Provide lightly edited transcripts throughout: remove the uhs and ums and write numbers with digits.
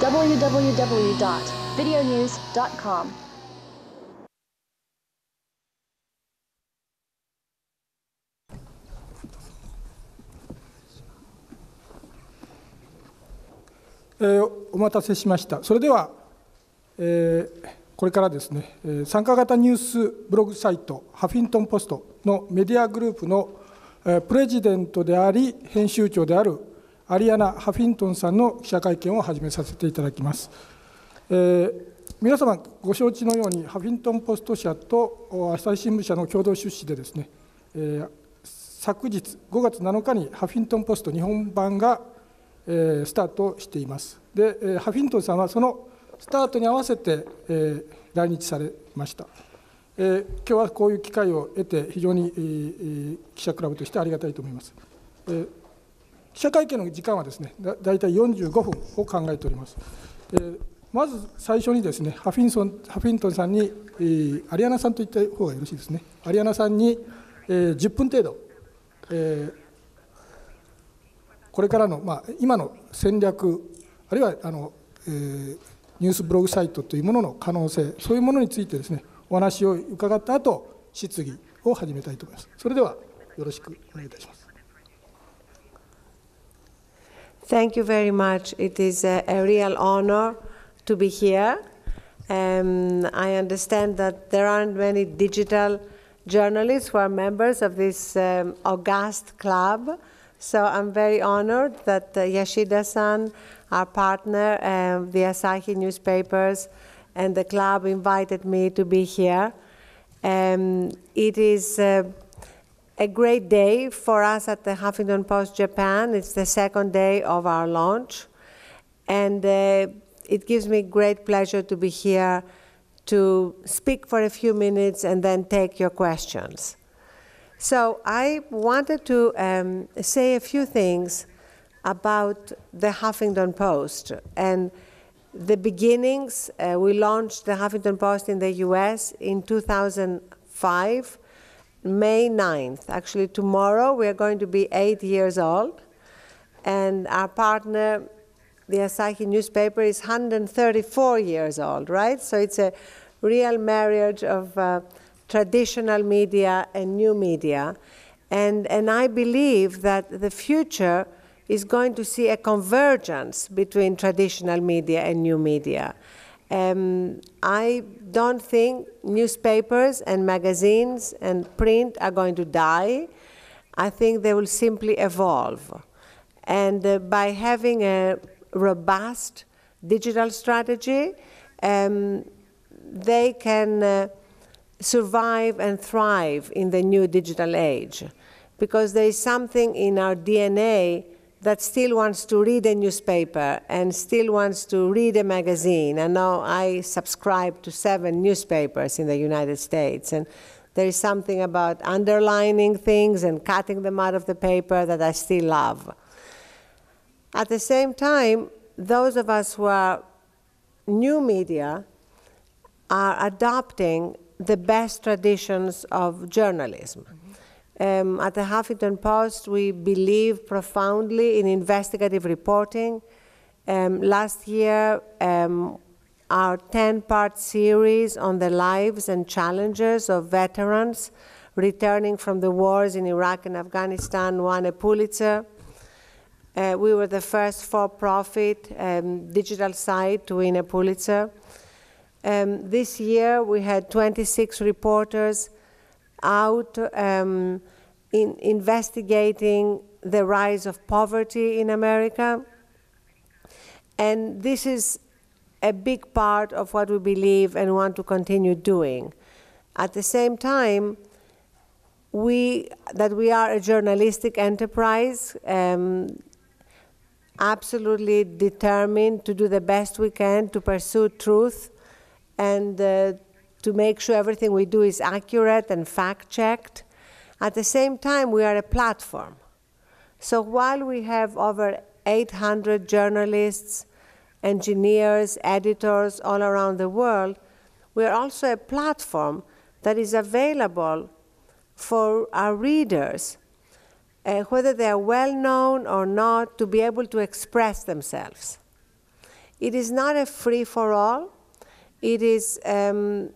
www.videonews.com. お待たせしました。それでは、これからですね、参加型ニュースブログサイト、ハフィントンポストのメディアグループのプレジデントであり、編集長であるアリアナ・ハフィントンさんの記者会見を始めさせていただきます。皆様ご承知のように、ハフィントンポスト社と朝日新聞社の共同出資でですね、昨日5月7日にハフィントンポスト日本版がスタートしています。で、ハフィントンさんはそのスタートに合わせて来日されました。今日はこういう機会を得て、非常に記者クラブとしてありがたいと思います。記者会見の時間はですね、だいたい45分を考えております。まず最初にですね、ハフィントンさんに、アリアナさんと言った方がよろしいですね。アリアナさんに、10分程度、これからの、今の戦略、あるいはニュースブログサイトというものの可能性、そういうものについてですね、お話を伺った後、質疑を始めたいと思います。それではよろしくお願いいたします。Thank you very much. It is a real honor to be here. I understand that there aren't many digital journalists who are members of this august club. So I'm very honored that Yoshida-san, our partner, the Asahi newspapers, and the club invited me to be here. It is a great day for us at the Huffington Post Japan. It's the second day of our launch. And it gives me great pleasure to be here to speak for a few minutes and then take your questions. So I wanted to say a few things about the Huffington Post and the beginnings. We launched the Huffington Post in the US in 2005, May 9th. Actually, tomorrow we are going to be 8 years old. And our partner, the Asahi newspaper, is 134 years old, right? So it's a real marriage of traditional media and new media. And I believe that the future is going to see a convergence between traditional media and new media. I don't think newspapers and magazines and print are going to die. I think they will simply evolve. And by having a robust digital strategy, they can survive and thrive in the new digital age, because there is something in our DNA that still wants to read a newspaper and still wants to read a magazine. I know I subscribe to 7 newspapers in the United States, and there is something about underlining things and cutting them out of the paper that I still love. At the same time, those of us who are new media are adopting the best traditions of journalism. At the Huffington Post, we believe profoundly in investigative reporting. Last year, our 10-part series on the lives and challenges of veterans returning from the wars in Iraq and Afghanistan won a Pulitzer. We were the first for-profit digital site to win a Pulitzer. This year, we had 26 reporters out investigating the rise of poverty in America. And this is a big part of what we believe and want to continue doing. At the same time, we are a journalistic enterprise, absolutely determined to do the best we can to pursue truth and to make sure everything we do is accurate and fact-checked. At the same time, we are a platform. So while we have over 800 journalists, engineers, editors all around the world, we are also a platform that is available for our readers, whether they are well-known or not, to be able to express themselves. It is not a free-for-all. It is, there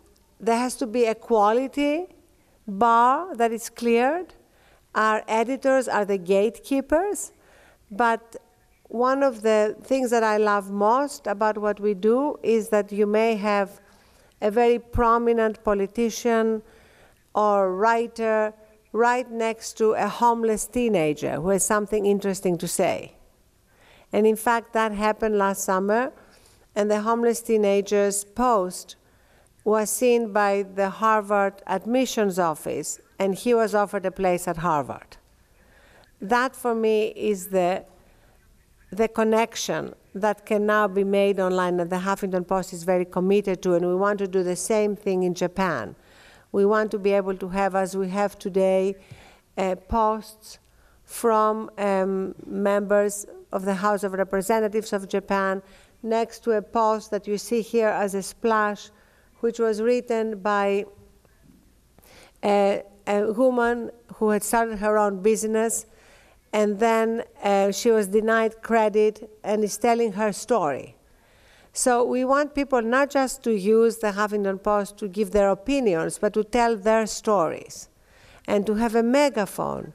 has to be a quality bar that is cleared. Our editors are the gatekeepers, but one of the things that I love most about what we do is that you may have a very prominent politician or writer right next to a homeless teenager who has something interesting to say. And in fact, that happened last summer, and the homeless teenager's post was seen by the Harvard admissions office, and he was offered a place at Harvard. That, for me, is the connection that can now be made online, and the Huffington Post is very committed to, and we want to do the same thing in Japan. We want to be able to have, as we have today, posts from members of the House of Representatives of Japan next to a post that you see here as a splash, which was written by a woman who had started her own business, and then she was denied credit and is telling her story. So we want people not just to use the Huffington Post to give their opinions, but to tell their stories, and to have a megaphone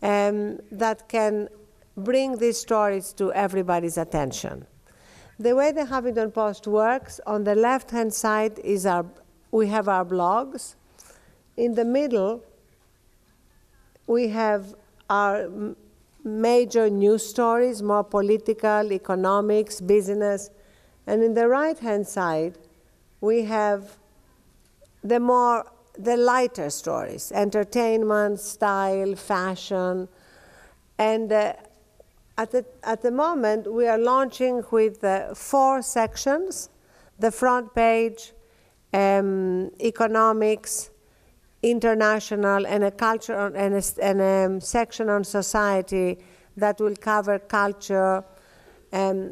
that can bring these stories to everybody's attention. The way the Huffington Post works, on the left-hand side is we have our blogs. In the middle, we have our major news stories, more political, economics, business. And in the right-hand side, we have the lighter stories, entertainment, style, fashion. And at the moment, we are launching with 4 sections: the front page, economics, international, and a culture and a section on society that will cover culture,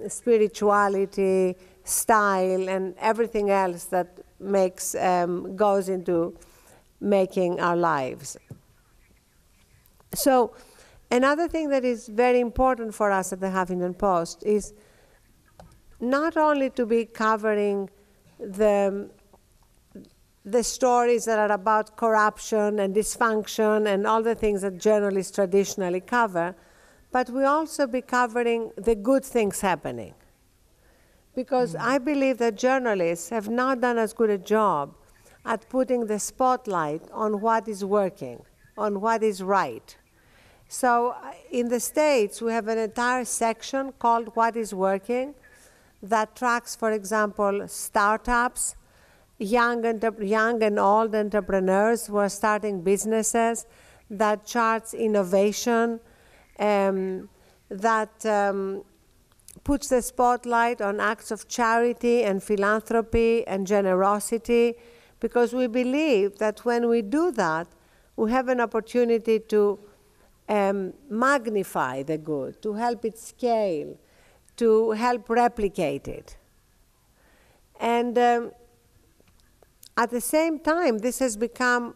spirituality, style, and everything else that goes into making our lives. So another thing that is very important for us at the Huffington Post is not only to be covering the stories that are about corruption and dysfunction and all the things that journalists traditionally cover, but we also be covering the good things happening. Because I believe that journalists have not done as good a job at putting the spotlight on what is working, on what is right. So in the States, we have an entire section called What is Working that tracks, for example, startups, young and old entrepreneurs who are starting businesses, that charts innovation, that puts the spotlight on acts of charity and philanthropy and generosity, because we believe that when we do that, we have an opportunity to magnify the good, to help it scale, to help replicate it. And at the same time, this has become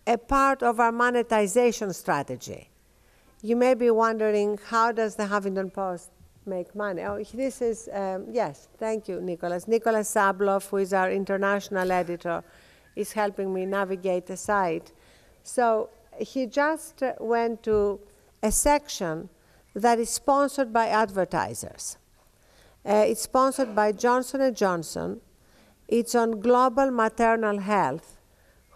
a part of our monetization strategy. You may be wondering, how does the Huffington Post make money? Oh, this is, yes, thank you, Nicholas. Nicholas Sabloff, who is our international editor, is helping me navigate the site. So he just went to a section that is sponsored by advertisers. It's sponsored by Johnson & Johnson. It's on global maternal health,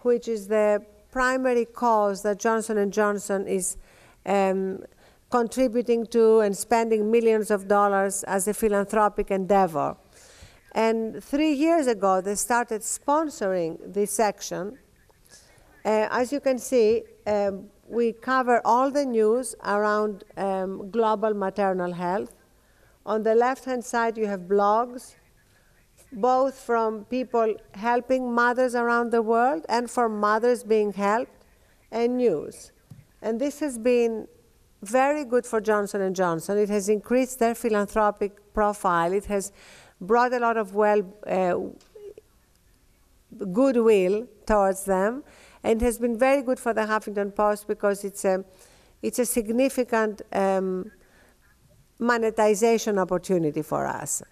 which is the primary cause that Johnson & Johnson is contributing to and spending millions of dollars as a philanthropic endeavor. And 3 years ago, they started sponsoring this section. As you can see, we cover all the news around global maternal health. On the left-hand side, you have blogs, both from people helping mothers around the world and from mothers being helped, and news. And this has been very good for Johnson & Johnson. It has increased their philanthropic profile. It has brought a lot of goodwill towards them. And it has been very good for the Huffington Post because it's a significant monetization opportunity for us.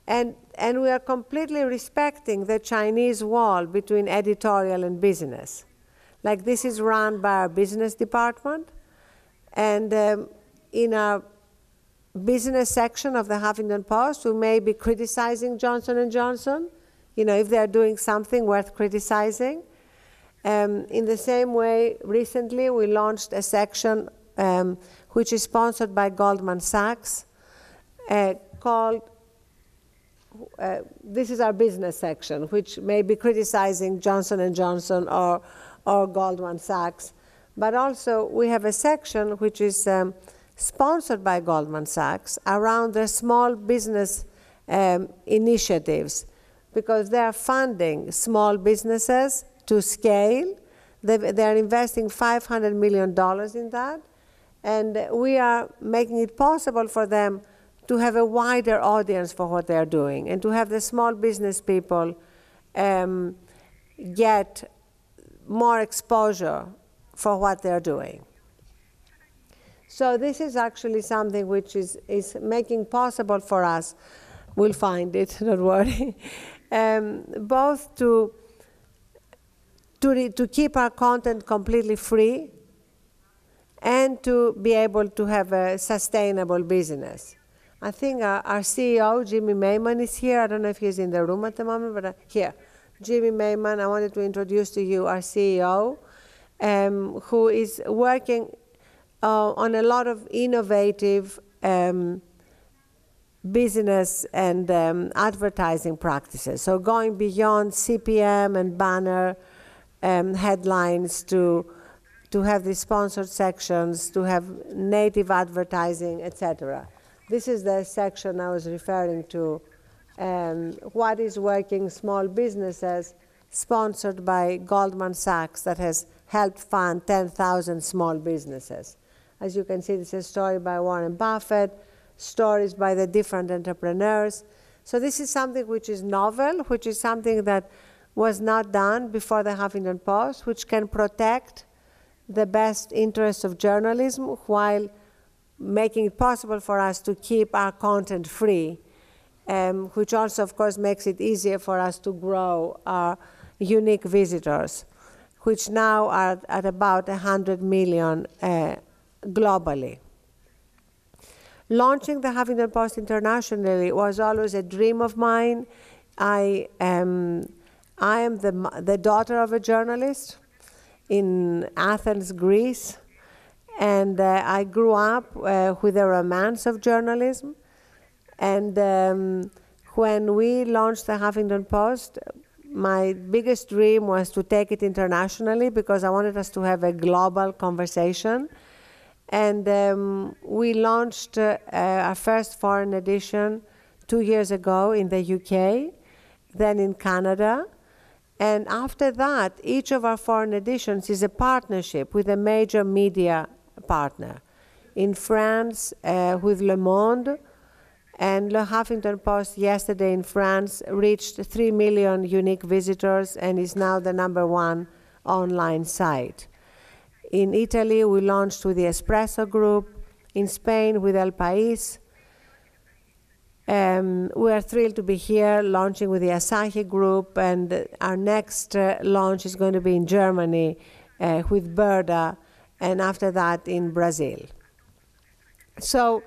And we are completely respecting the Chinese wall between editorial and business. Like this is run by our business department, and in our business section of the Huffington Post, we may be criticizing Johnson & Johnson, if they're doing something worth criticizing. In the same way, recently we launched a section which is sponsored by Goldman Sachs called this is our business section, which may be criticizing Johnson & Johnson or Goldman Sachs. But also we have a section which is sponsored by Goldman Sachs around their small business initiatives, because they are funding small businesses to scale. They are investing $500 million in that. And we are making it possible for them to have a wider audience for what they're doing, and to have the small business people get more exposure for what they're doing. So this is actually something which is making possible for us, we'll find it, don't worry, both to keep our content completely free and to be able to have a sustainable business. I think our CEO, Jimmy Mayman, is here. I don't know if he's in the room at the moment, but here. Jimmy Mayman, I wanted to introduce to you our CEO, who is working on a lot of innovative business and advertising practices. So going beyond CPM and banner headlines to have these sponsored sections, to have native advertising, etc. This is the section I was referring to, what is working small businesses, sponsored by Goldman Sachs, that has helped fund 10,000 small businesses. As you can see, this is a story by Warren Buffett, stories by the different entrepreneurs. So this is something which is novel, which is something that was not done before the Huffington Post, which can protect the best interests of journalism while making it possible for us to keep our content free, which also, of course, makes it easier for us to grow our unique visitors, which now are at about 100 million globally. Launching the Huffington Post internationally was always a dream of mine. I am the daughter of a journalist in Athens, Greece, and I grew up with a romance of journalism. And when we launched the Huffington Post, my biggest dream was to take it internationally, because I wanted us to have a global conversation. And we launched our first foreign edition 2 years ago in the UK, then in Canada. And after that, each of our foreign editions is a partnership with a major media partner. In France, with Le Monde, and Le Huffington Post yesterday in France reached 3 million unique visitors and is now the #1 online site. In Italy, we launched with the Espresso Group. In Spain, with El País. We are thrilled to be here launching with the Asahi Group, and our next launch is going to be in Germany with Berda, and after that in Brazil. So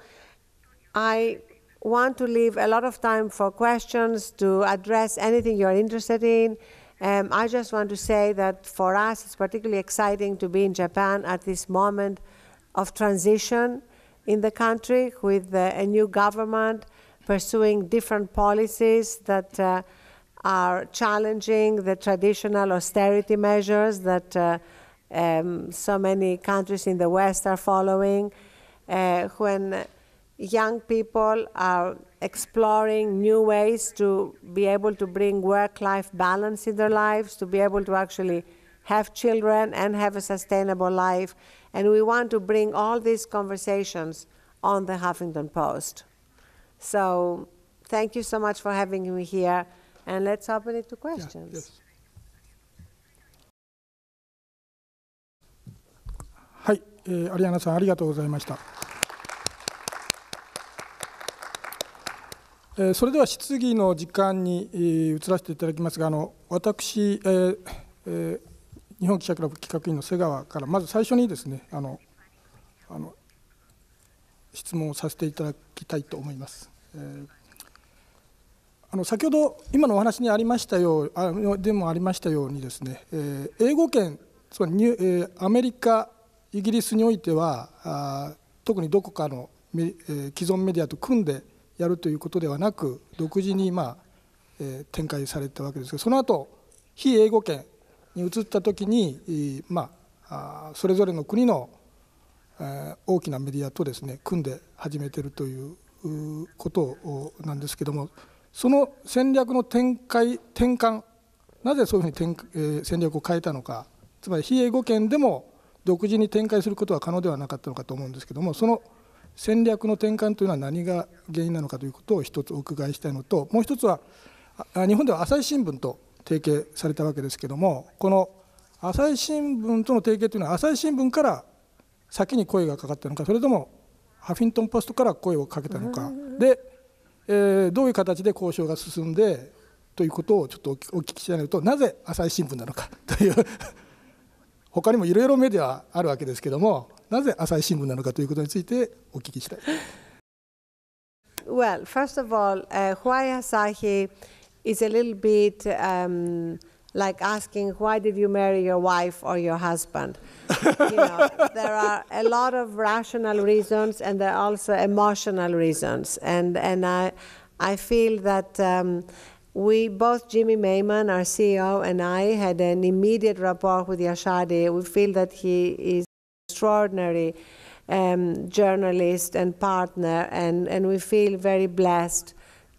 I want to leave a lot of time for questions, to address anything you're interested in. I just want to say that for us, it's particularly exciting to be in Japan at this moment of transition in the country, with a new government pursuing different policies that are challenging the traditional austerity measures that so many countries in the West are following. When young people are exploring new ways to be able to bring work-life balance in their lives, to be able to actually have children and have a sustainable life. And we want to bring all these conversations on the Huffington Post. So thank you so much for having me here, and let's open it to questions. Yes. はい、アリアナさんありがとうございました。それでは質疑の時間に移らせていただきますが、私、日本記者クラブ企画員の瀬川からまず最初にですね、質問をさせていただきたいと思います。先ほど今のお話にありましたようにですね、英語圏、つまりアメリカ、イギリスにおいては特にどこかの既存メディアと組んでやるということではなく、独自に展開されたわけですが、その後非英語圏に移ったときに、それぞれの国の大きなメディアとですね組んで始めているということなんですけれども、その戦略の転換、なぜそういうふうに戦略を変えたのか、つまり非英語圏でも独自に展開することは可能ではなかったのかと思うんですけれども、その戦略の転換というのは何が原因なのかということを一つお伺いしたいのと、もう一つは日本では朝日新聞と提携されたわけですけれども、この朝日新聞との提携というのは朝日新聞から先に声がかかったのか、それともハフィントンポストから声をかけたのかで、どういう形で交渉が進んでということをちょっとお聞きしたいのと、なぜ朝日新聞なのかという他にもいろいろメディアあるわけですけれども、なぜ朝日新聞なのかということについてお聞きしたい。Well, first of all, why Asahi is a little bit like asking, why did you marry your wife or your husband? There are a lot of rational reasons and there are also emotional reasons. And I feel that we, both Jimmy Mayman, our CEO, and I had an immediate rapport with Yashadi. We feel that he is an extraordinary journalist and partner, and we feel very blessed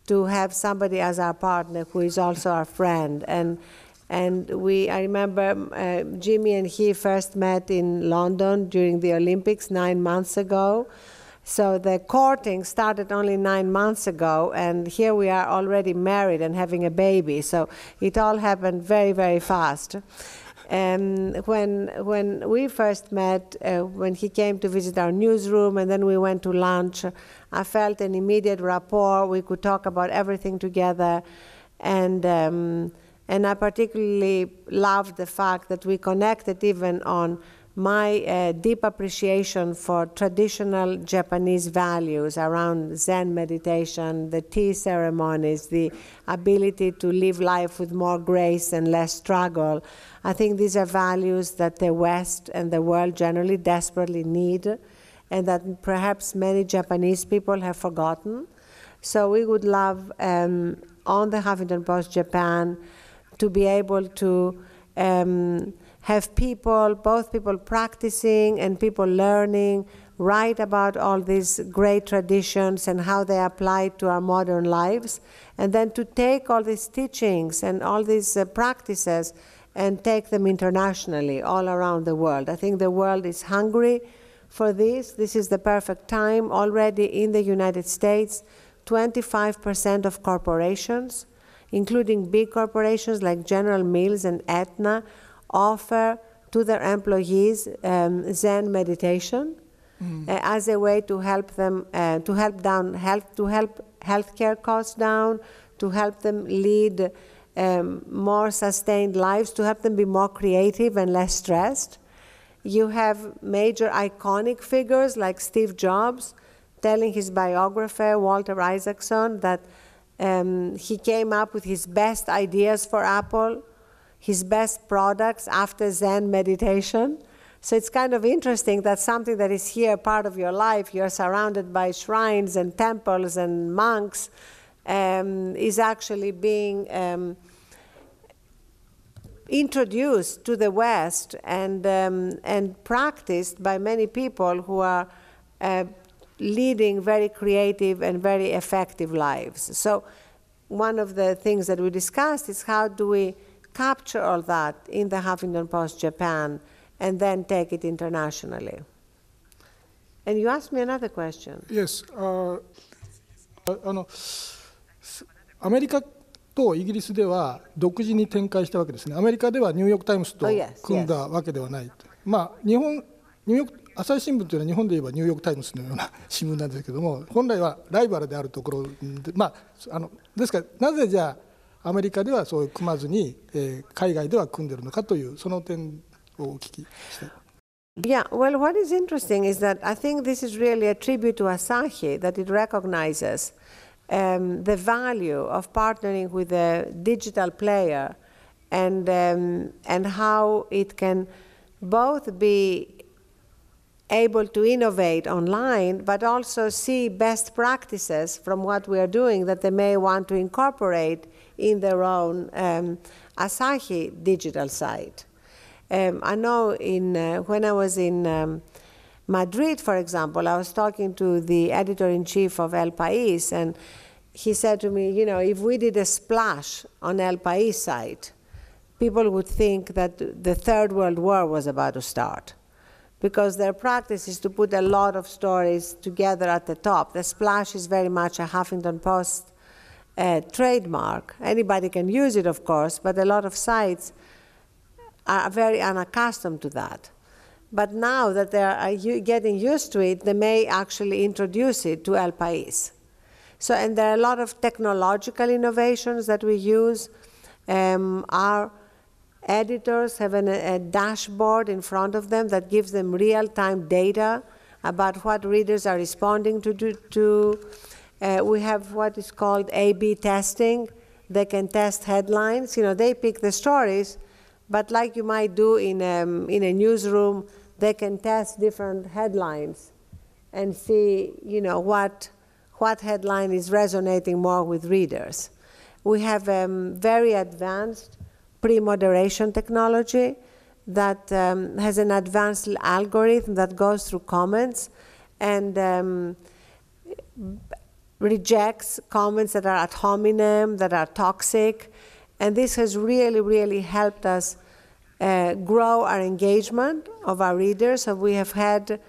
to have somebody as our partner who is also our friend. And I remember Jimmy and he first met in London during the Olympics 9 months ago. So the courting started only 9 months ago, and here we are already married and having a baby. So it all happened very, very fast. And when we first met, when he came to visit our newsroom, and then we went to lunch, I felt an immediate rapport. We could talk about everything together, and I particularly loved the fact that we connected even on my deep appreciation for traditional Japanese values around Zen meditation, the tea ceremonies, the ability to live life with more grace and less struggle. I think these are values that the West and the world generally desperately need, and that perhaps many Japanese people have forgotten. So we would love, on the Huffington Post Japan, to be able to have people, both people practicing and people learning, write about all these great traditions and how they apply to our modern lives, and then to take all these teachings and all these practices and take them internationally all around the world. I think the world is hungry for this. This is the perfect time. Already in the United States, 25% of corporations, including big corporations like General Mills and Aetna, offer to their employees Zen meditation as a way to help them to help healthcare costs down, to help them lead more sustained lives, to help them be more creative and less stressed. You have major iconic figures like Steve Jobs telling his biographer Walter Isaacson that he came up with his best ideas for Apple, his best products after Zen meditation. So it's kind of interesting that something that is here, part of your life, you're surrounded by shrines and temples and monks, is actually being introduced to the West and practiced by many people who are leading very creative and very effective lives. So one of the things that we discussed is how do we capture all that in the Huffington Post Japan and then take it internationally. And you asked me another question. Yes. アメリカとイギリスでは独自に展開したわけですね。アメリカではニューヨーク・タイムズと組んだわけではない。まあ、朝日新聞というのは日本で言えばニューヨーク・タイムズのような新聞なんですけども、本来はライバルであるところで、ですからなぜじゃあアメリカではそう組まずに、海外では組んでるのかというその点をお聞きしたい。Yeah, well, what is interesting is that I think this is really a tribute to Asahi, that it recognizes the value of partnering with a digital player and how it can both be able to innovate online, but also see best practices from what we are doing that they may want to incorporate in their own Asahi digital site. I know when I was in Madrid, for example, I was talking to the editor-in-chief of El País, and he said to me, you know, if we did a splash on El País site, people would think that the Third World War was about to start, because their practice is to put a lot of stories together at the top. The splash is very much a Huffington Post trademark. Anybody can use it, of course, but a lot of sites are very unaccustomed to that. But now that they are getting used to it, they may actually introduce it to El País. So, and there are a lot of technological innovations that we use. Our editors have a dashboard in front of them that gives them real-time data about what readers are responding to. We have what is called A/B testing. They can test headlines. You know, they pick the stories, but like you might do in a newsroom, they can test different headlines and see, you know, what headline is resonating more with readers. We have very advanced pre-moderation technology that has an advanced algorithm that goes through comments and rejects comments that are ad hominem, that are toxic. And this has really, really helped us grow our engagement of our readers. So we have had,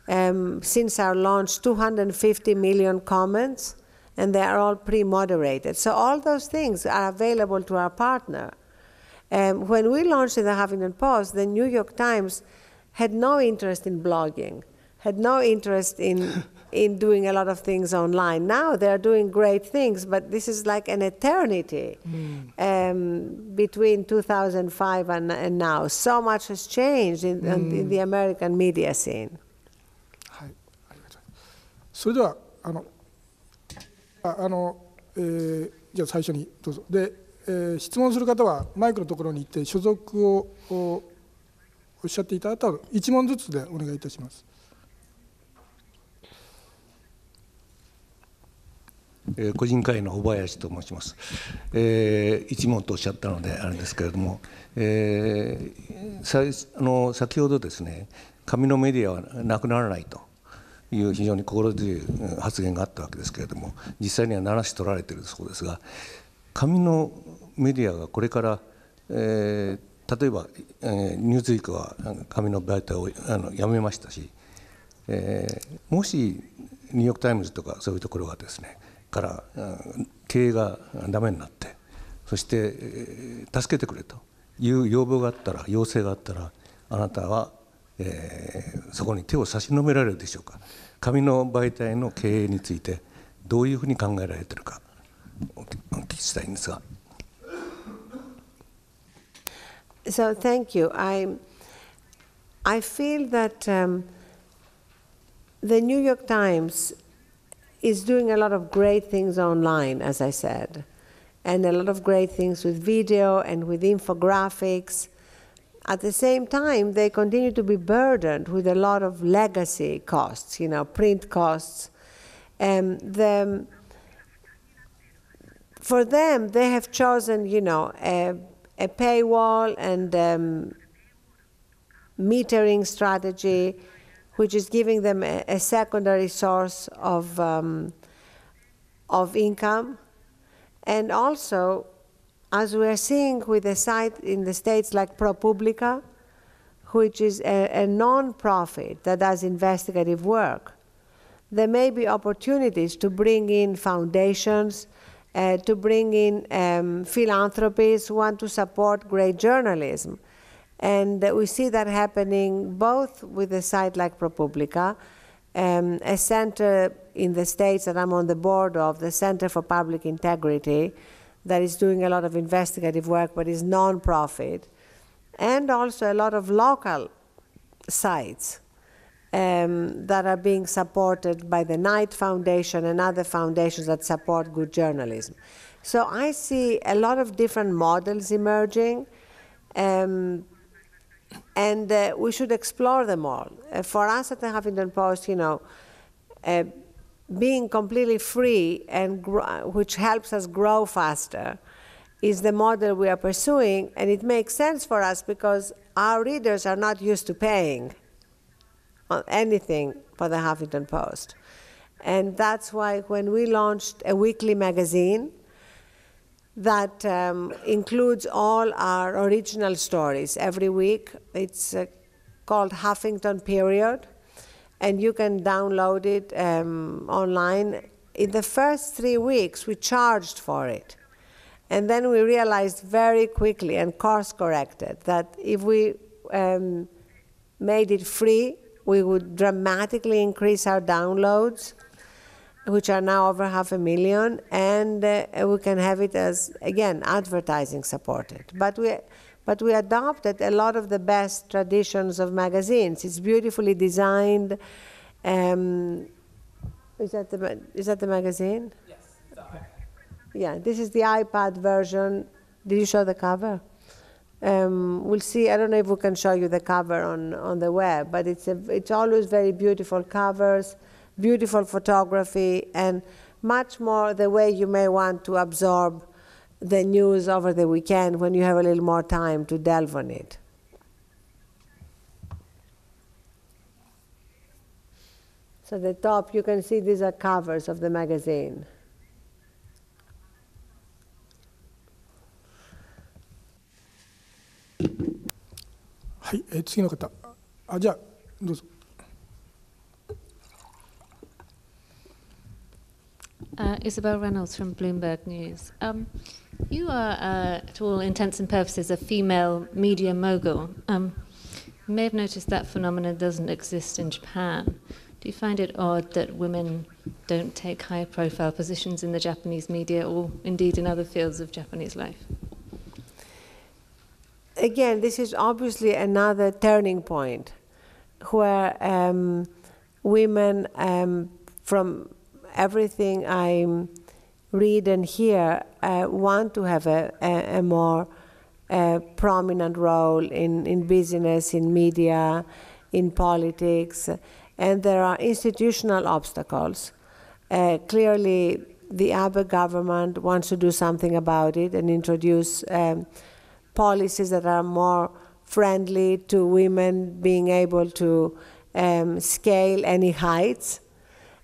since our launch, 250 million comments, and they are all pre-moderated. So all those things are available to our partner. When we launched in the Huffington Post, the New York Times had no interest in blogging, had no interest in doing a lot of things online. Now they're doing great things, but this is like an eternity between 2005 and now. So much has changed in the American media scene. はい、ありがとうございます。それではじゃあ最初にどうぞ。で、質問する方はマイクのところに行って所属をおっしゃっていただいたら1問ずつでお願いいたします。個人会の小林と申します。一問とおっしゃったのであれですけれども、先ほどですね、紙のメディアはなくならないという非常に心強い発言があったわけですけれども、実際には7し取られているそうですが、紙のメディアがこれから、例えば、ニューズウィークは紙の媒体をやめましたし、もしニューヨーク・タイムズとかそういうところがですねから経営がダメになって、そして助けてくれという要望があったら、要請があったら、あなたは、そこに手を差し伸べられるでしょうか。紙の媒体の経営についてどういうふうに考えられているかお聞きしたいんですが。So thank you. I feel that the New York Times is doing a lot of great things online, as I said, and a lot of great things with video and with infographics. At the same time, they continue to be burdened with a lot of legacy costs, you know, print costs. For them, they have chosen, you know, a paywall and metering strategy, which is giving them a secondary source of income. And also, as we are seeing with a site in the States like ProPublica, which is a non-profit that does investigative work, there may be opportunities to bring in foundations, to bring in philanthropies who want to support great journalism. And we see that happening both with a site like ProPublica, a center in the States that I'm on the board of, the Center for Public Integrity, that is doing a lot of investigative work but is non-profit, and also a lot of local sites that are being supported by the Knight Foundation and other foundations that support good journalism. So I see a lot of different models emerging, and we should explore them all. For us at the Huffington Post, being completely free and which helps us grow faster is the model we are pursuing, and it makes sense for us because our readers are not used to paying anything for the Huffington Post. And that's why when we launched a weekly magazine that includes all our original stories every week, it's called Huffington Period, and you can download it online. In the first 3 weeks, we charged for it. And then we realized very quickly and course-corrected that if we made it free, we would dramatically increase our downloads, which are now over 500,000, and we can have it as, again, advertising supported. But we adopted a lot of the best traditions of magazines. It's beautifully designed. Is that the magazine? Yes, it's iPad. Yeah, this is the iPad version. Did you show the cover? We'll see. I don't know if we can show you the cover on the web, but it's always very beautiful covers, beautiful photography, and much more the way you may want to absorb the news over the weekend when you have a little more time to delve on it. So at the top, you can see these are covers of the magazine. Hi, 次の方。じゃあどうぞ。Isabel Reynolds from Bloomberg News. You are, to all intents and purposes, a female media mogul. You may have noticed that phenomenon doesn't exist in Japan. Do you find it odd that women don't take high-profile positions in the Japanese media or indeed in other fields of Japanese life? Again, this is obviously another turning point where women, from everything I read and hear, want to have a more prominent role in business, in media, in politics, and there are institutional obstacles. Clearly, the Abe government wants to do something about it and introduce policies that are more friendly to women being able to scale any heights.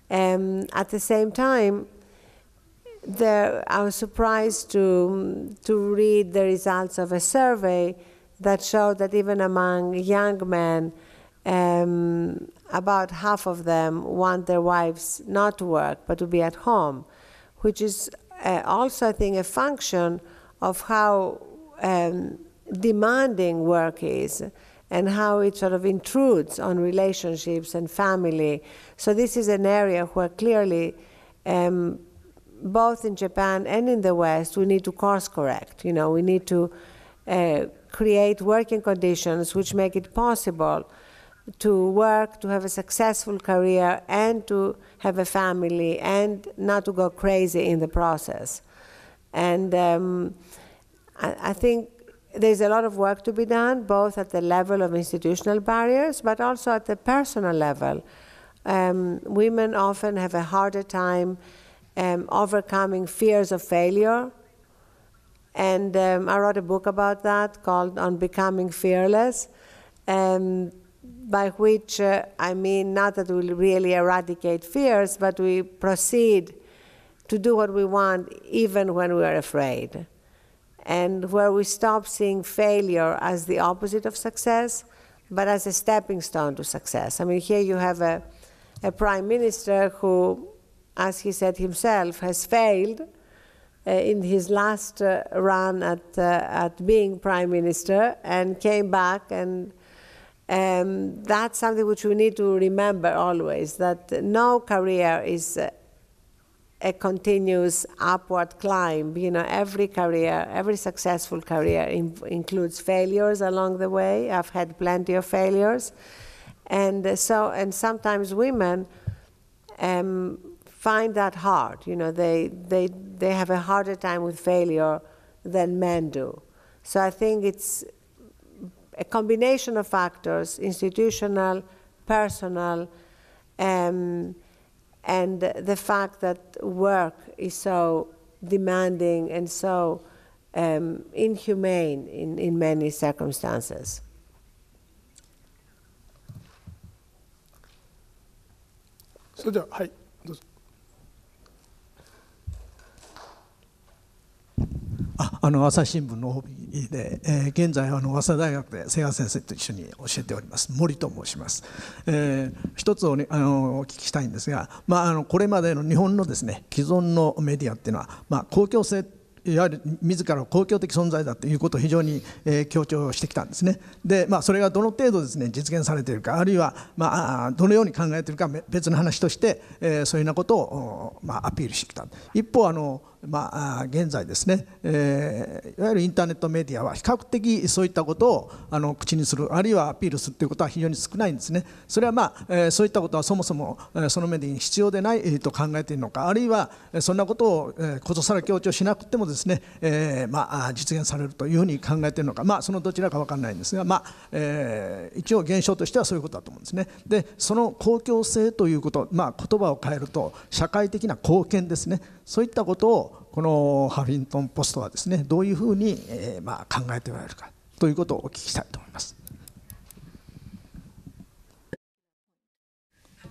At the same time, I was surprised to read the results of a survey that showed that even among young men, about half of them want their wives not to work but to be at home, which is also, I think, a function of how demanding work is and how it sort of intrudes on relationships and family. So this is an area where clearly, both in Japan and in the West, we need to course correct. We need to create working conditions which make it possible to work, to have a successful career, and to have a family, and not to go crazy in the process. And I think there's a lot of work to be done, both at the level of institutional barriers, but also at the personal level. Women often have a harder time overcoming fears of failure. And I wrote a book about that called On Becoming Fearless, by which I mean not that we really eradicate fears, but we proceed to do what we want even when we are afraid. And where we stop seeing failure as the opposite of success, but as a stepping stone to success. I mean, here you have a prime minister who, as he said himself, has failed in his last run at being prime minister, and came back, and that's something which we need to remember always, that no career is a continuous upward climb. You know, every career, every successful career includes failures along the way. I've had plenty of failures. And sometimes women find that hard. You know, they have a harder time with failure than men do. So I think it's a combination of factors, institutional, personal, and the fact that work is so demanding and so inhumane in many circumstances. それでは、はい、どうぞ。朝日新聞の OB で、現在早稲田大学で瀬川先生と一緒に教えております森と申します。一つお聞きしたいんですが、これまでの日本のですね既存のメディアっていうのは、公共性いわゆる自らの公共的存在だということを非常に強調してきたんですね。で、それがどの程度ですね実現されているか、あるいはどのように考えているか別の話として、そういうようなことをアピールしてきた。一方現在ですね、いわゆるインターネットメディアは比較的そういったことを口にする、あるいはアピールするということは非常に少ないんですね。それはそういったことはそもそもそのメディアに必要でないと考えているのか、あるいはそんなことをことさら強調しなくてもですね、実現されるというふうに考えているのか、そのどちらか分からないんですが、一応現象としてはそういうことだと思うんですね。で、その公共性ということ、言葉を変えると社会的な貢献ですね、そういったことをこのハフィントンポストはですねどういうふうに考えておられるかということをお聞きしたいと思います。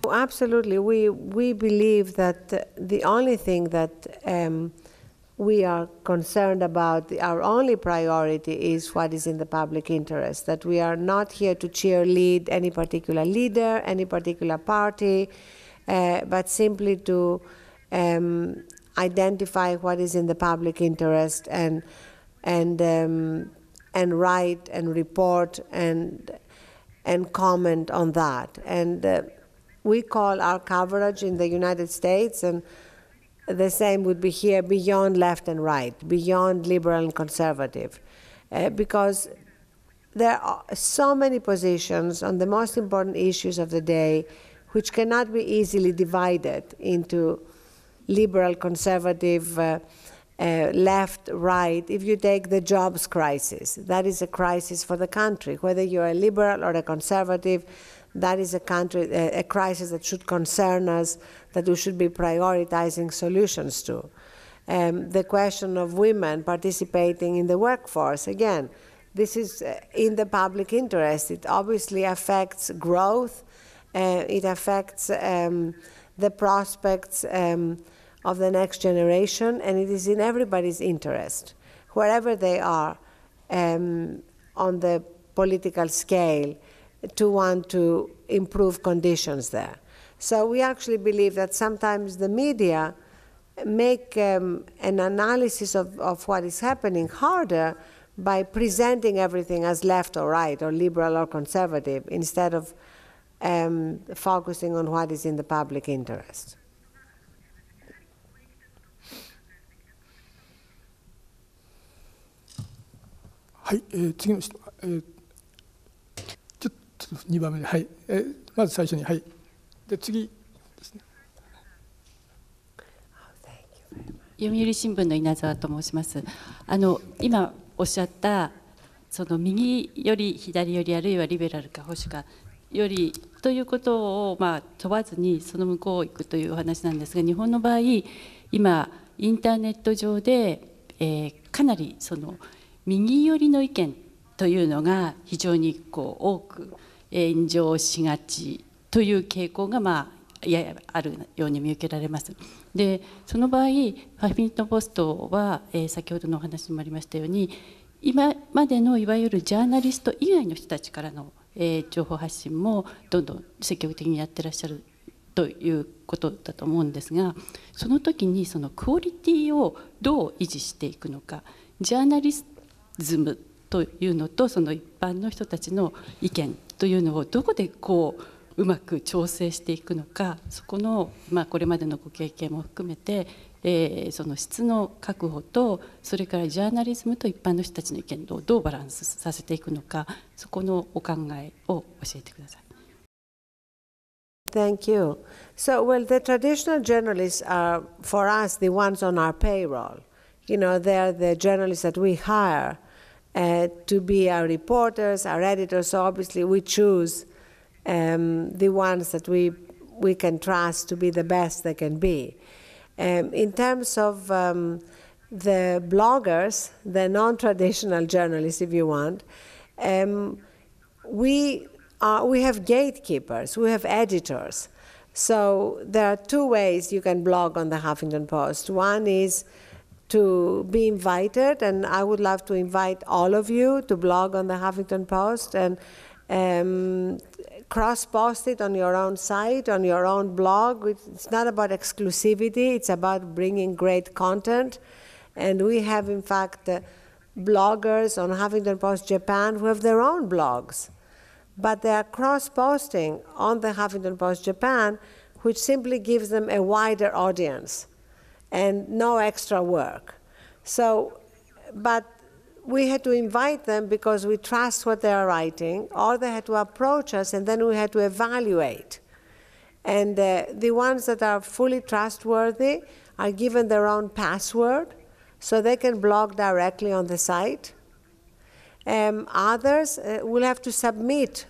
Absolutely, we believe that the only thing that we are concerned about, our only priority is what is in the public interest, that we are not here to cheerlead any particular leader, any particular party, but simply to identify what is in the public interest and write and report and comment on that. And we call our coverage in the United States, and the same would be here, beyond left and right, beyond liberal and conservative, because there are so many positions on the most important issues of the day which cannot be easily divided into liberal, conservative, left, right. If you take the jobs crisis, that is a crisis for the country. Whether you're a liberal or a conservative, that is a crisis that should concern us, that we should be prioritizing solutions to. The question of women participating in the workforce, again, this is in the public interest. It obviously affects growth. It affects the prospects of the next generation, and it is in everybody's interest, wherever they are on the political scale, to want to improve conditions there. So we actually believe that sometimes the media make an analysis of what is happening harder by presenting everything as left or right or liberal or conservative instead of focusing on what is in the public interest. はい、次の人、ちょっと2番目で、はい、まず最初に、はい、で次ですね。読売新聞の稲沢と申します。今おっしゃったその右より左よりあるいはリベラルか保守かよりということを問わずにその向こうを行くというお話なんですが、日本の場合今インターネット上で、かなりその右寄りの意見というのが非常に多く炎上しがちという傾向がややあるように見受けられます。でその場合ハフィントンポストは、先ほどのお話にもありましたように今までのいわゆるジャーナリスト以外の人たちからの、情報発信もどんどん積極的にやってらっしゃるということだと思うんですが、その時にそのクオリティをどう維持していくのか、ジャーナリズムというのとその一般の人たちの意見というのをどこでこううまく調整していくのか、そこの、これまでのご経験も含めて、その質の確保と、それからジャーナリズムと一般の人たちの意見をどうバランスさせていくのか、そこのお考えを教えてください。Thank you. So, well, the traditional journalists are, for us, the ones on our payroll. You know, they're the journalists that we hire to be our reporters, our editors. So obviously we choose the ones that we can trust to be the best they can be. In terms of the bloggers, the non-traditional journalists, if you want, we have gatekeepers, we have editors. So there are two ways you can blog on the Huffington Post. One is to be invited, and I would love to invite all of you to blog on the Huffington Post and cross-post it on your own site, on your own blog. It's not about exclusivity, it's about bringing great content. And we have, in fact, bloggers on Huffington Post Japan who have their own blogs. But they are cross-posting on the Huffington Post Japan, which simply gives them a wider audience and no extra work. So, but we had to invite them because we trust what they are writing, or they had to approach us and then we had to evaluate. And the ones that are fully trustworthy are given their own password, so they can blog directly on the site. Others will have to submit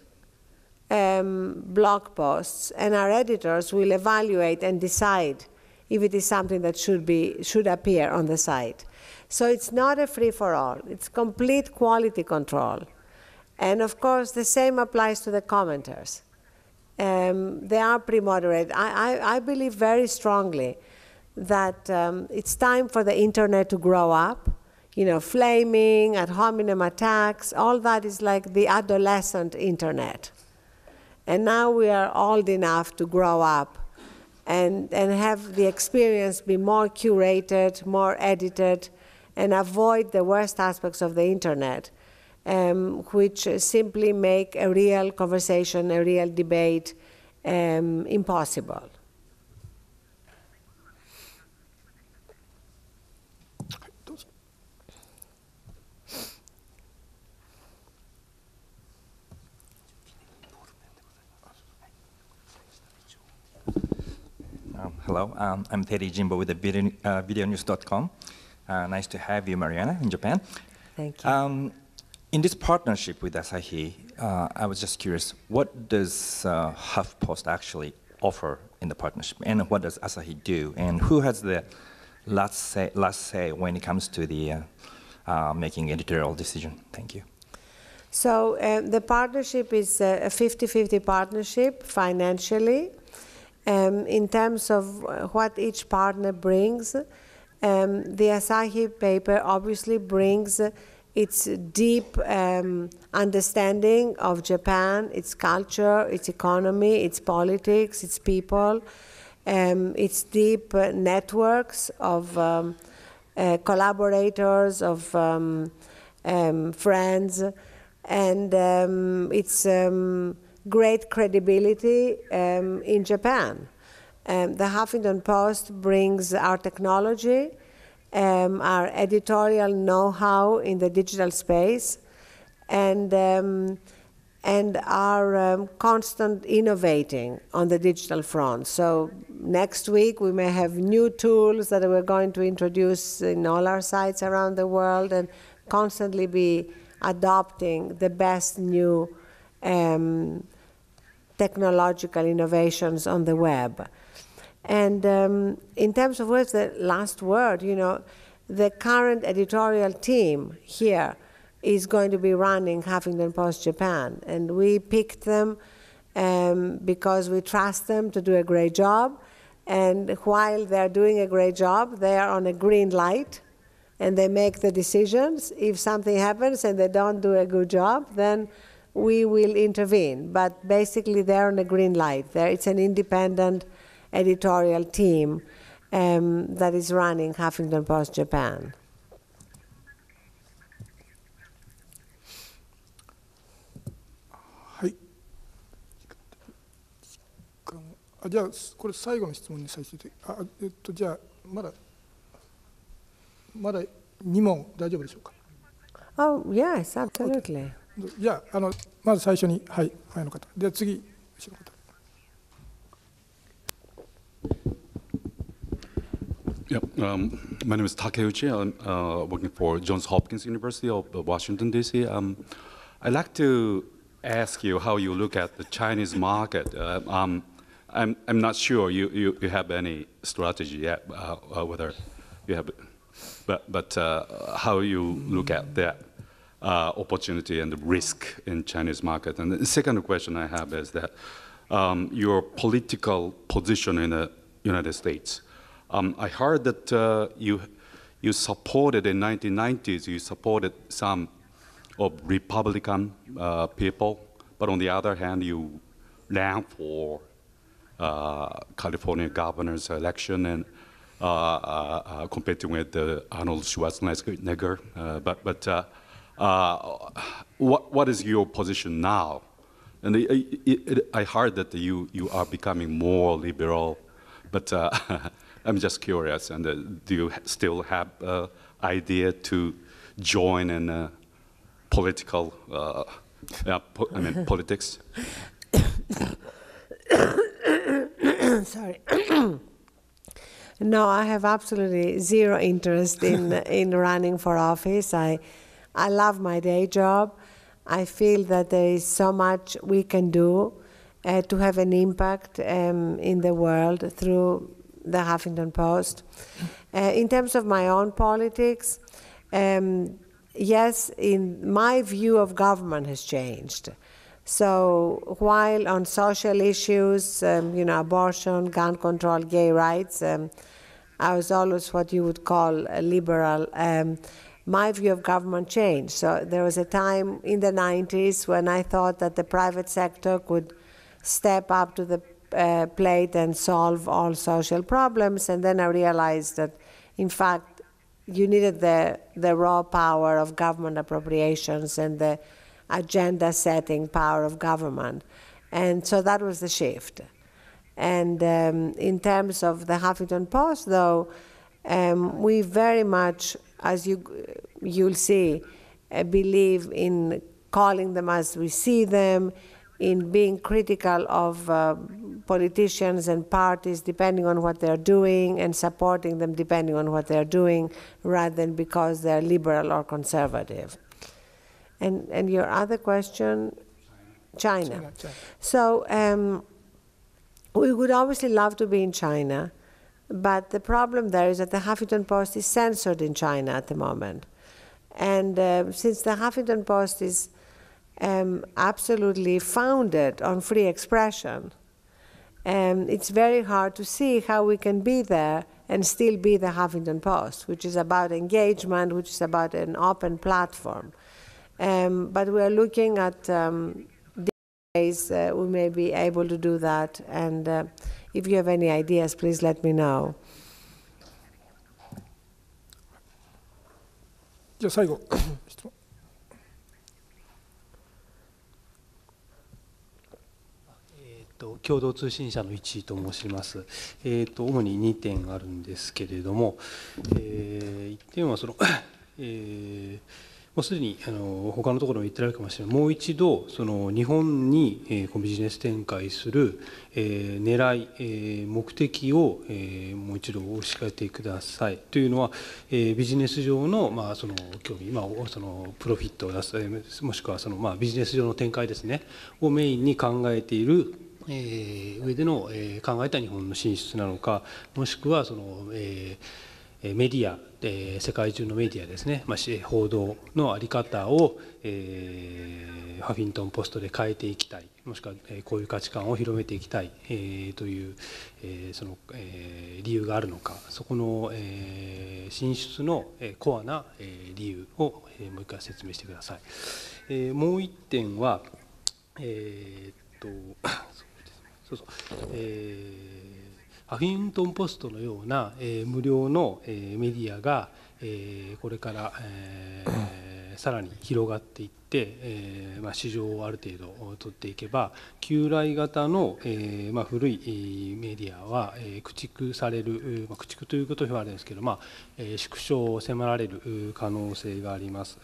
blog posts, and our editors will evaluate and decide if it is something that should appear on the site. So it's not a free-for-all. It's complete quality control. And of course, the same applies to the commenters. They are pre-moderated. I believe very strongly that it's time for the internet to grow up. You know, flaming, ad hominem attacks, all that is like the adolescent internet. And now we are old enough to grow up and have the experience be more curated, more edited, and avoid the worst aspects of the internet, which simply make a real conversation, a real debate impossible. Hello, I'm Teddy Jimbo with the videonews.com. Nice to have you, Mariana, in Japan. Thank you. In this partnership with Asahi, I was just curious, what does HuffPost actually offer in the partnership, and what does Asahi do, and who has the last say when it comes to the making editorial decision? Thank you. So the partnership is a 50-50 partnership financially. In terms of what each partner brings, the Asahi paper obviously brings its deep understanding of Japan, its culture, its economy, its politics, its people, its deep networks of collaborators, of friends, and its great credibility in Japan. The Huffington Post brings our technology, our editorial know-how in the digital space, and our constant innovating on the digital front. So next week we may have new tools that we're going to introduce in all our sites around the world, and constantly be adopting the best new technological innovations on the web. And in terms of what's the last word, you know, the current editorial team here is going to be running Huffington Post Japan. And we picked them because we trust them to do a great job. And while they're doing a great job, they are on a green light, and they make the decisions. If something happens and they don't do a good job, then we will intervene. But basically, they're on a green light. It's an independent editorial team that is running Huffington Post Japan. はい。じゃあこれ最後の質問にさせて、じゃあまだ2問大丈夫でしょうか。Oh yes, absolutely. じゃあまず最初に前の方。では次後ろの方。Yeah, my name is Takeuchi. I'm working for Johns Hopkins University of Washington, D.C. I'd like to ask you how you look at the Chinese market. I'm not sure you have any strategy yet, whether you have, but how you look at that opportunity and the risk in Chinese market. And the second question I have is that your political position in the United States. I heard that you supported in 1990s. You supported some of Republican people, but on the other hand, you ran for California governor's election and competing with Arnold Schwarzenegger. But what is your position now? And I heard that you are becoming more liberal, but I'm just curious. And do you still have idea to join in political, politics? Sorry. No, I have absolutely zero interest in running for office. I love my day job. I feel that there is so much we can do to have an impact in the world through the Huffington Post. In terms of my own politics, yes, in my view of government has changed. So while on social issues, abortion, gun control, gay rights, I was always what you would call a liberal. My view of government changed. So there was a time in the 90s when I thought that the private sector could step up to the plate and solve all social problems. And then I realized that, in fact, you needed the raw power of government appropriations and the agenda-setting power of government. And so that was the shift. And in terms of the Huffington Post, though, we very much, as you'll see, believe in calling them as we see them, in being critical of politicians and parties depending on what they're doing and supporting them depending on what they're doing rather than because they're liberal or conservative. And your other question? China. So we would obviously love to be in China, but the problem there is that the Huffington Post is censored in China at the moment. And since the Huffington Post is absolutely founded on free expression, it's very hard to see how we can be there and still be the Huffington Post, which is about engagement, which is about an open platform. But we are looking at ways we may be able to do that. And if you have any ideas, please let me know. じゃあ最後質問。共同通信社の一位と申します。主に2点あるんですけれども、1点はもうすでに他のところも言ってられるかもしれない。もう一度日本にビジネス展開する狙い、目的をもう一度教えてください。というのはビジネス上の興味、プロフィットを出す、もしくはビジネス上の展開ですねをメインに考えている上での考えた日本の進出なのか、もしくはメディア、世界中のメディアですね、報道の在り方をハフィントンポストで変えていきたい、もしくはこういう価値観を広めていきたいという理由があるのか、そこの進出のコアな理由をもう一回説明してください。もう一点はハフィントンポストのような無料のメディアがこれからさらに広がっていって、市場をある程度取っていけば、旧来型の古いメディアは駆逐される、駆逐ということはあれですけど、縮小を迫られる可能性があります。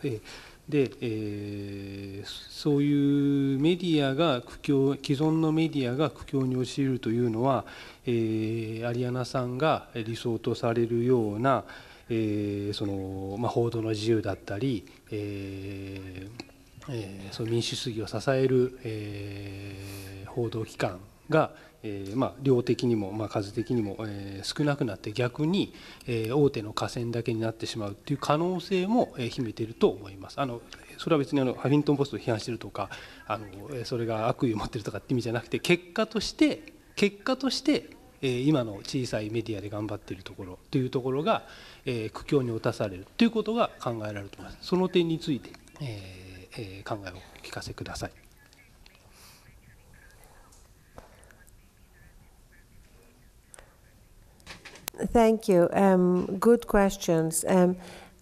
で、そういうメディアが苦境、既存のメディアが苦境に陥るというのは、アリアナさんが理想とされるような報道の自由だったり、その民主主義を支える、報道機関が、量的にも、数的にも、少なくなって、逆に、大手の河川だけになってしまうという可能性も秘めていると思います。それは別にハフィントンポストを批判しているとか、それが悪意を持っているとかって意味じゃなくて、結果として今の小さいメディアで頑張っているところというところが苦境に落とされるということが考えられると思います。その点について考えをお聞かせください。Thank you. Good questions.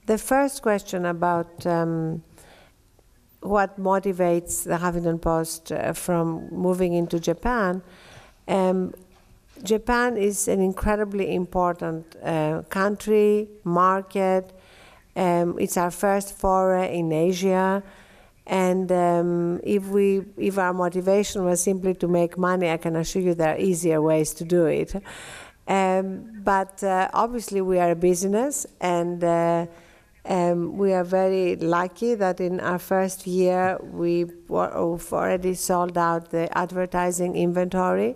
The first question about what motivates the Huffington Post from moving into Japan. Japan is an incredibly important country, market. It's our first foray in Asia. And if our motivation was simply to make money, I can assure you there are easier ways to do it. But obviously we are a business, and we are very lucky that in our first year we've already sold out the advertising inventory.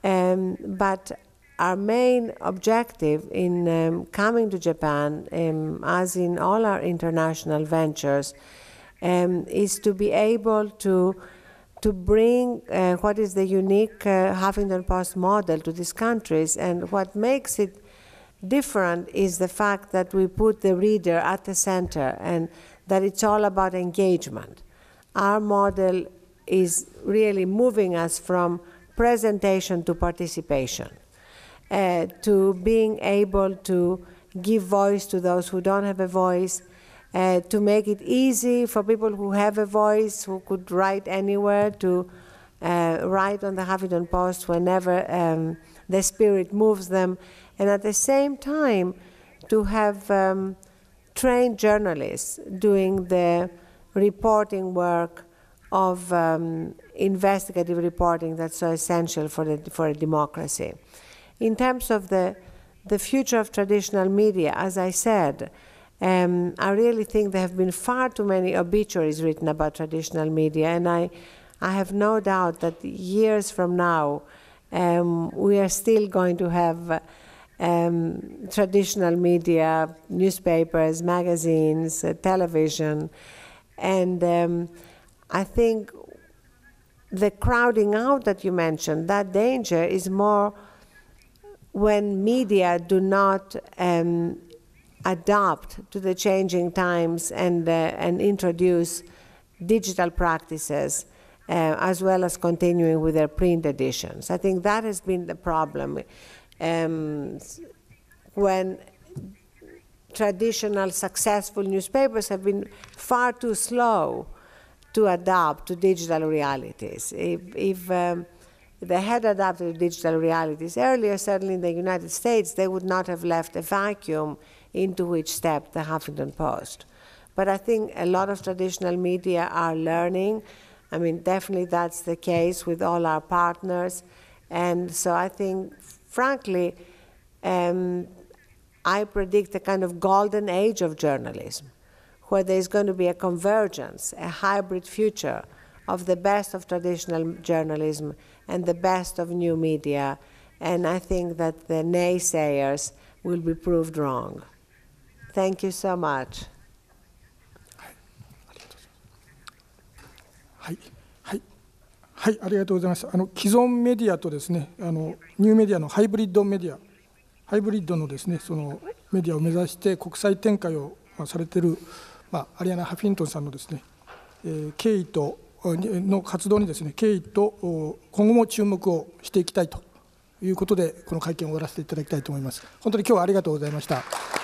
But our main objective in coming to Japan, as in all our international ventures, is to be able to bring what is the unique Huffington Post model to these countries. And what makes it different is the fact that we put the reader at the center and that it's all about engagement. Our model is really moving us from presentation to participation, to being able to give voice to those who don't have a voice, to make it easy for people who have a voice, who could write anywhere, to write on the Huffington Post whenever the spirit moves them, and at the same time to have trained journalists doing the reporting work of investigative reporting that's so essential for a democracy. In terms of the future of traditional media, as I said, I really think there have been far too many obituaries written about traditional media, and I have no doubt that years from now we are still going to have traditional media, newspapers, magazines, television, and I think the crowding out that you mentioned, that danger is more when media do not adapt to the changing times and introduce digital practices as well as continuing with their print editions. I think that has been the problem when traditional successful newspapers have been far too slow to adapt to digital realities. If they had adapted to digital realities earlier, certainly in the United States, they would not have left a vacuum into which stepped the Huffington Post. But I think a lot of traditional media are learning. I mean, definitely that's the case with all our partners. And so I think, frankly, I predict a kind of golden age of journalism, where there's going to be a convergence, a hybrid future of the best of traditional journalism and the best of new media. And I think that the naysayers will be proved wrong. Thank you so much. はい、ありがとうございます。既存メディアとですね、ニューメディアのハイブリッドメディア、ハイブリッドのですね、そのメディアを目指して国際展開をされている、アリアナ・ハフィントンさんのですね、経緯との活動にですね、経緯と今後も注目をしていきたいということで、この会見を終わらせていただきたいと思います。本当に今日はありがとうございました。